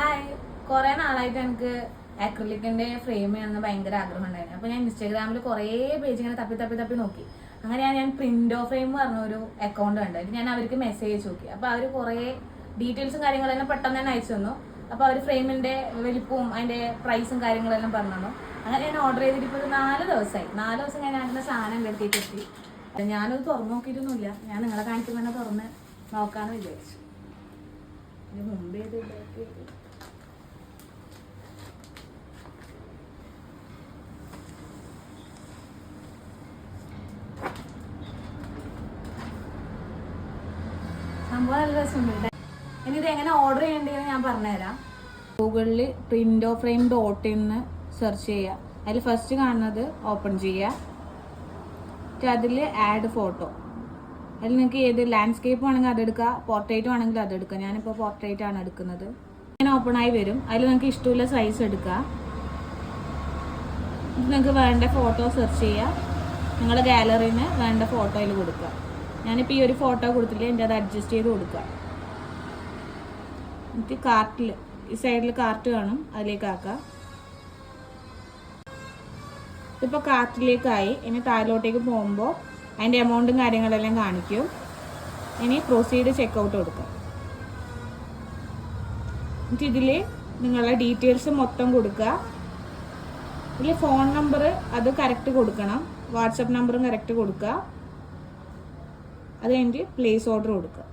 Hi, കുറേ നാളായിട്ട് എനിക്ക് അക്രിലിക്കിന്റെ ഫ്രെയിം ചെയ്യണമെന്ന് ഭയങ്കര ആഗ്രഹം ഉണ്ടായിരുന്നു. അപ്പോൾ ഞാൻ ഇൻസ്റ്റാഗ്രാമിൽ കുറേ പേജ് ഇങ്ങനെ തപ്പി നോക്കി. അങ്ങനെ ഞാൻ പ്രിന്റ് ഓഫ് ഫ്രെയിം പറഞ്ഞ ഒരു അക്കൗണ്ട് കണ്ടു. ഞാൻ അവർക്ക് മെസ്സേജ് നോക്കി. അപ്പോൾ അവർ കുറേ ഡീറ്റെയിൽസും കാര്യങ്ങളെല്ലാം പെട്ടെന്ന് തന്നെ അയച്ചു തന്നു. അപ്പോൾ അവർ ഫ്രെയിമിന്റെ വലിപ്പവും അതിന്റെ പ്രൈസും കാര്യങ്ങളെല്ലാം പറഞ്ഞു തന്നു. അങ്ങനെ ഞാൻ ഓർഡർ ചെയ്തിട്ട് ഇപ്പോൾ 4 ദിവസമായി. 4 ദിവസം ഞാൻ അതിന്റെ സാധനം എടുത്തിട്ടെത്തി. ഞാനത് തുറന്നു നോക്കിയിട്ടൊന്നുമില്ല. ഞാൻ നിങ്ങളെ കാണിക്കുമ്പോൾ തന്നെ തുറന്ന് നോക്കാമെന്ന് വിചാരിച്ചു. ഇതിന് മുമ്പേ ഇത് സംഭവം നല്ല രസമുണ്ട്. ഇനി ഇത് എങ്ങനെ ഓർഡർ ചെയ്യേണ്ടതെന്ന് ഞാൻ പറഞ്ഞുതരാം. ഗൂഗിളിൽ print of frame .in search ചെയ്യുക. അതിൽ ഫസ്റ്റ് കാണുന്നത് ഓപ്പൺ ചെയ്യുക. അതിൽ ആഡ് ഫോട്ടോ. അതിൽ നിങ്ങൾക്ക് ഏത് ലാൻഡ്സ്കേപ്പ് ആണെങ്കിൽ അതെടുക്കുക, പോർട്രേറ്റ് ആണെങ്കിൽ അതെടുക്കുക. ഞാനിപ്പോൾ പോർട്രേറ്റ് ആണ് എടുക്കുന്നത്. ഇങ്ങനെ ഓപ്പൺ ആയി വരും. അതിൽ നിങ്ങൾക്ക് ഇഷ്ടമുള്ള സൈസ് എടുക്കുക. നിങ്ങൾക്ക് വേണ്ട ഫോട്ടോ സെർച്ച് ചെയ്യുക. നിങ്ങളുടെ ഗാലറിയിൽ നിന്ന് വേണ്ട ഫോട്ടോയിൽ കൊടുക്കുക. ഞാനിപ്പോൾ ഈ ഒരു ഫോട്ടോ കൊടുത്തില്ല, എൻ്റെ അത് അഡ്ജസ്റ്റ് ചെയ്ത് കൊടുക്കുക. എന്നിട്ട് കാർട്ടിൽ ഈ സൈഡിൽ കാർട്ട് കാണും, അതിലേക്ക് ആക്കുക. ഇപ്പോൾ കാർട്ടിലേക്കായി. ഇനി താഴോട്ടേക്ക് പോകുമ്പോൾ അതിൻ്റെ എമൗണ്ടും കാര്യങ്ങളെല്ലാം കാണിക്കും. ഇനി പ്രൊസീഡ് ചെക്കൗട്ട് കൊടുക്കുക. എന്നിട്ട് ഇതിൽ നിങ്ങളുടെ ഡീറ്റെയിൽസ് മൊത്തം കൊടുക്കുക. ഇതിൽ ഫോൺ നമ്പർ അത് കറക്റ്റ് കൊടുക്കണം. വാട്സപ്പ് നമ്പറും കറക്റ്റ് കൊടുക്കുക. അത് കഴിഞ്ഞിട്ട് പ്ലേസ് ഓർഡർ കൊടുക്കുക.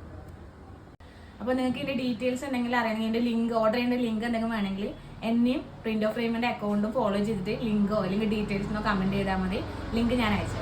അപ്പോൾ നിങ്ങൾക്ക് ഇതിൻ്റെ ഡീറ്റെയിൽസ് ഉണ്ടെങ്കിൽ അറിയണമെങ്കിൽ എൻ്റെ ലിങ്ക്, ഓർഡർ ചെയ്യേണ്ട ലിങ്ക് എന്തെങ്കിലും വേണമെങ്കിൽ എന്നെയും പ്രിന്റ് ഓഫ് ഫ്രെയിമിൻ്റെ അക്കൗണ്ടും ഫോളോ ചെയ്തിട്ട് ലിങ്കോ അല്ലെങ്കിൽ ഡീറ്റെയിൽസിനോ കമൻറ്റ് ചെയ്താൽ മതി. ലിങ്ക് ഞാൻ അയച്ചു.